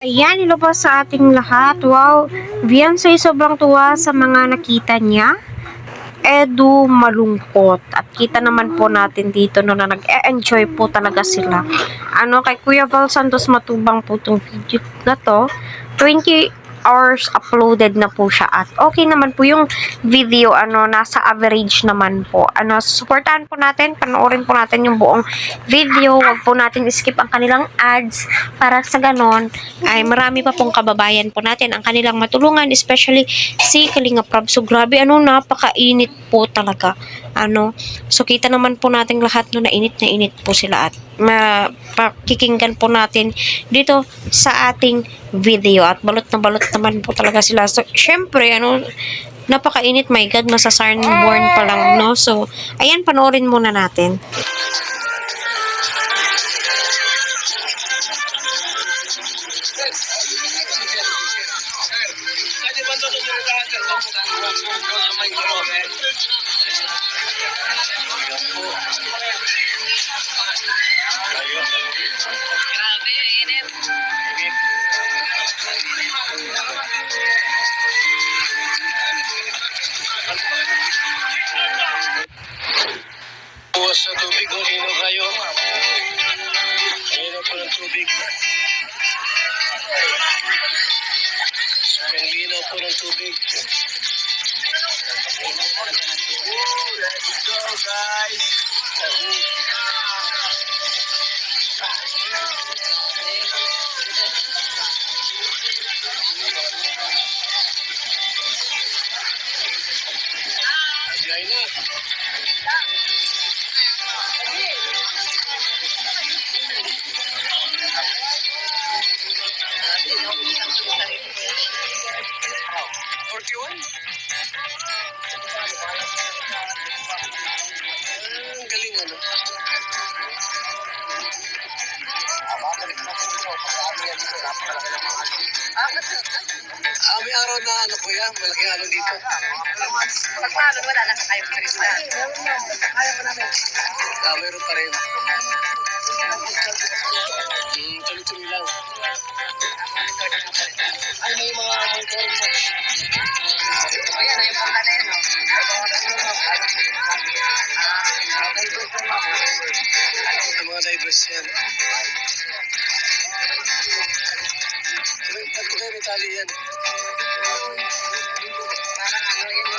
Ayan, hello po sa ating lahat. Wow, Beyonce sobrang tuwa sa mga nakita niya. Edu malungkot. At kita naman po natin dito no, na nag-e-enjoy po talaga sila. Kay Kuya Val Santos Matubang po itong video na to. 20 hours uploaded na po siya at okay naman po yung video, nasa average naman po. Suportahan po natin, panoorin po natin yung buong video. Huwag po natin skip ang kanilang ads para sa ganon ay marami pa pong kababayan po natin ang kanilang matulungan, especially si Kalinga Prab. So grabe, napakainit po talaga. So kita naman po nating lahat no, na init po sila at pakikinggan po natin dito sa ating video at balot na balot naman po talaga sila. So syempre, napakainit, my God, masa-sunburn pa lang, no? So, ayan, panoorin muna natin. Grabe, init. Buwas sa tubig, malinaw kayo. Malinaw po ng tubig. Sobrang linaw po ng tubig. Let's go, guys! Agay na. Ang galing, ano? May araw na kuya, malaking araw dito. Pag paano, wala na kayo kristal. Meron pa rin. Tuloy-tuloy lang. Ay, may mga motor mo. Ayan, ay mga kanin, no? Mga divers yan. Ba't ko kayo may tali yan? Parang ano, yan